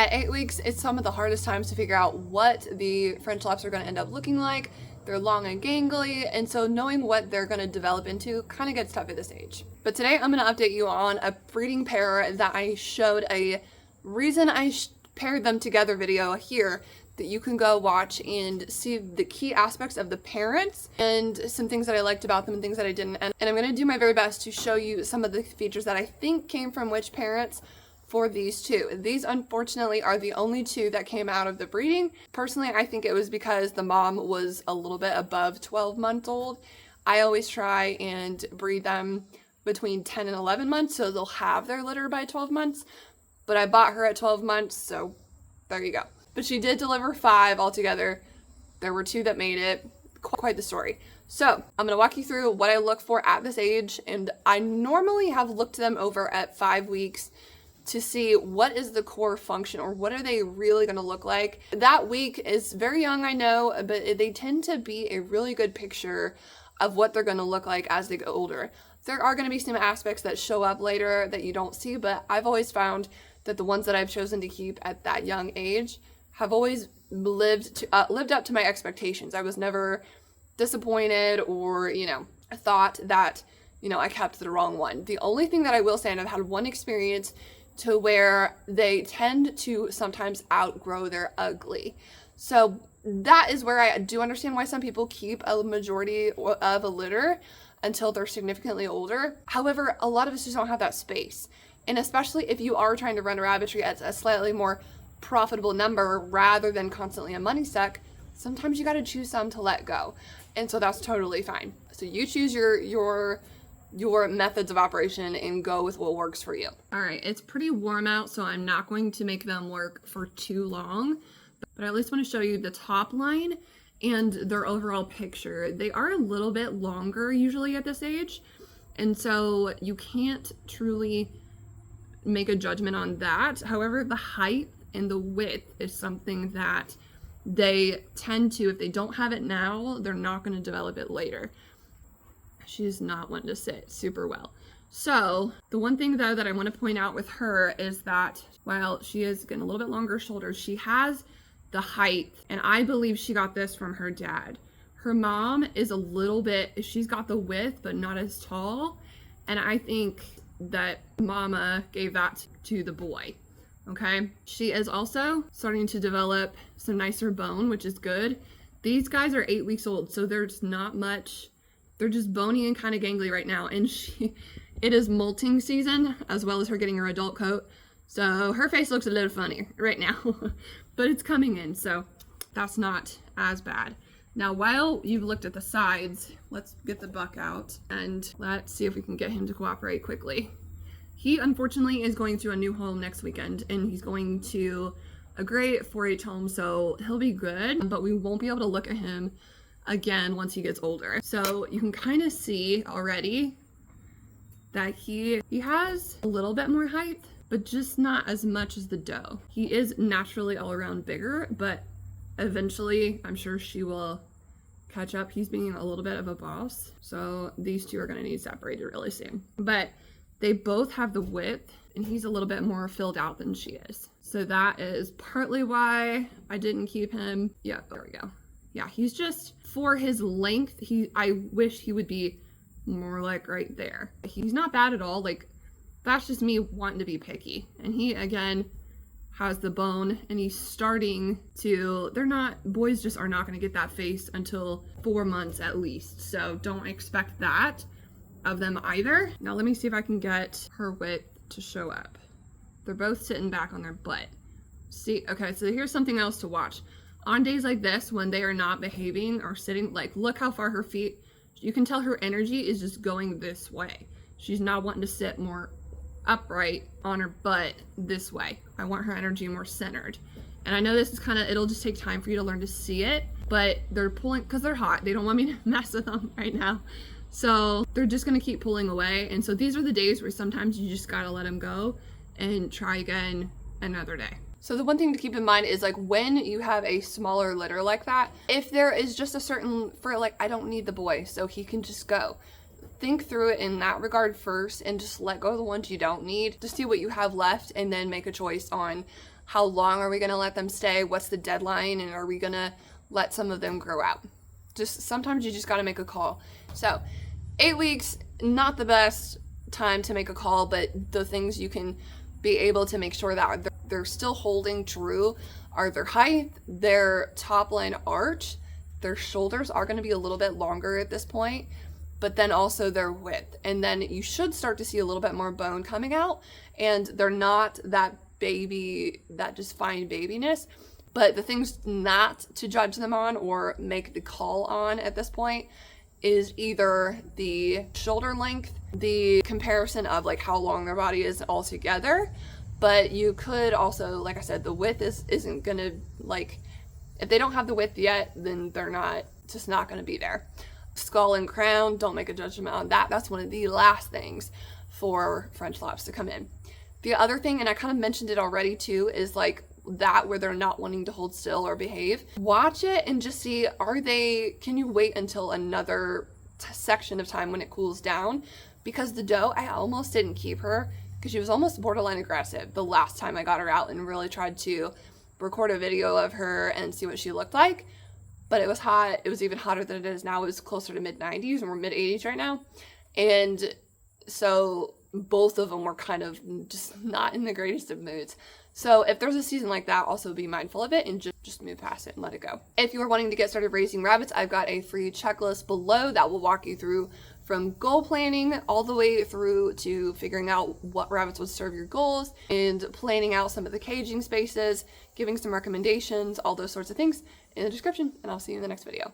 At 8 weeks, it's some of the hardest times to figure out what the French Laps are going to end up looking like. They're long and gangly, and so knowing what they're going to develop into kind of gets tough at this age. But today I'm going to update you on a breeding pair that I showed a reason I paired them together video here that you can go watch and see the key aspects of the parents and some things that I liked about them and things that I didn't. And I'm going to do my very best to show you some of the features that I think came from which parents for these two. These unfortunately are the only two that came out of the breeding. Personally, I think it was because the mom was a little bit above 12 months old. I always try and breed them between 10 and 11 months so they'll have their litter by 12 months. But I bought her at 12 months, so there you go. But she did deliver 5 altogether. There were 2 that made it. Quite the story. So I'm gonna walk you through what I look for at this age, and I normally have looked them over at 5 weeks to see what is the core function or what are they really going to look like. That week is very young, I know, but they tend to be a really good picture of what they're going to look like as they get older. There are going to be some aspects that show up later that you don't see, but I've always found that the ones that I've chosen to keep at that young age have always lived up to my expectations. I was never disappointed or, thought that, I kept the wrong one. The only thing that I will say, and I've had one experience to where they tend to sometimes outgrow their ugly. So that is where I do understand why some people keep a majority of a litter until they're significantly older. However, a lot of us just don't have that space. And especially if you are trying to run a rabbitry at a slightly more profitable number rather than constantly a money suck, sometimes you got to choose some to let go. And so that's totally fine. So you choose your methods of operation and go with what works for you. All right, it's pretty warm out, so I'm not going to make them work for too long, but I at least want to show you the top line and their overall picture. They are a little bit longer usually at this age, and so you can't truly make a judgment on that. However, the height and the width is something that they tend to, if they don't have it now, they're not going to develop it later. She's not one to sit super well. So the one thing though that I want to point out with her is that while she is getting a little bit longer shoulders, she has the height, and I believe she got this from her dad. Her mom is a little bit, she's got the width but not as tall, and I think that mama gave that to the boy. Okay, she is also starting to develop some nicer bone, which is good. These guys are 8 weeks old, so there's not much. They're just bony and kind of gangly right now, and it is molting season as well as her getting her adult coat, so her face looks a little funny right now, but it's coming in, so that's not as bad. Now, while you've looked at the sides, let's get the buck out and let's see if we can get him to cooperate quickly. He unfortunately is going to a new home next weekend, and he's going to a great 4-H home, so he'll be good, but we won't be able to look at him again once he gets older. So you can kind of see already that he has a little bit more height, but just not as much as the doe. He is naturally all around bigger, but eventually I'm sure she will catch up. He's being a little bit of a boss, so these two are going to need separated really soon. But they both have the width, and he's a little bit more filled out than she is. So that is partly why I didn't keep him. Yeah, there we go. Yeah, he's just, for his length, I wish he would be more like right there. He's not bad at all. Like, that's just me wanting to be picky. And he, again, has the bone, and he's starting to, boys just are not going to get that face until 4 months at least. So don't expect that of them either. Now let me see if I can get her width to show up. They're both sitting back on their butt. See, okay, so here's something else to watch. On days like this, when they are not behaving or sitting, like, look how far her feet, you can tell her energy is just going this way. She's not wanting to sit more upright on her butt this way. I want her energy more centered. And I know this is it'll just take time for you to learn to see it, but they're pulling, because they're hot. They don't want me to mess with them right now. So they're just going to keep pulling away. And so these are the days where sometimes you just got to let them go and try again another day. So the one thing to keep in mind is, like, when you have a smaller litter like that, if there is just a certain, I don't need the boy, so he can just go. Think through it in that regard first and just let go of the ones you don't need. Just see what you have left and then make a choice on How long are we going to let them stay? What's the deadline? And are we going to let some of them grow out? Just sometimes you just got to make a call. So 8 weeks, not the best time to make a call, but the things you can be able to make sure that they're still holding true are their height, their top line arch, their shoulders are going to be a little bit longer at this point, but then also their width. And then you should start to see a little bit more bone coming out, and they're not that baby, that just fine babiness. But the things not to judge them on or make the call on at this point is either the shoulder length, the comparison of like how long their body is all together. But you could also, like I said, the width isn't gonna, like, if they don't have the width yet, then they're just not gonna be there. Skull and crown, don't make a judgment on that. That's one of the last things for French Laps to come in. The other thing, and I kind of mentioned it already too, is like that where they're not wanting to hold still or behave. Watch it and just see, can you wait until another section of time when it cools down? Because the doe, I almost didn't keep her because she was almost borderline aggressive the last time I got her out and really tried to record a video of her and see what she looked like. But it was hot. It was even hotter than it is now. It was closer to mid 90s, and we're mid 80s right now. And so both of them were kind of just not in the greatest of moods. So if there's a season like that, also be mindful of it and just move past it and let it go. If you are wanting to get started raising rabbits, I've got a free checklist below that will walk you through from goal planning all the way through to figuring out what rabbits would serve your goals and planning out some of the caging spaces, giving some recommendations, all those sorts of things in the description, and I'll see you in the next video.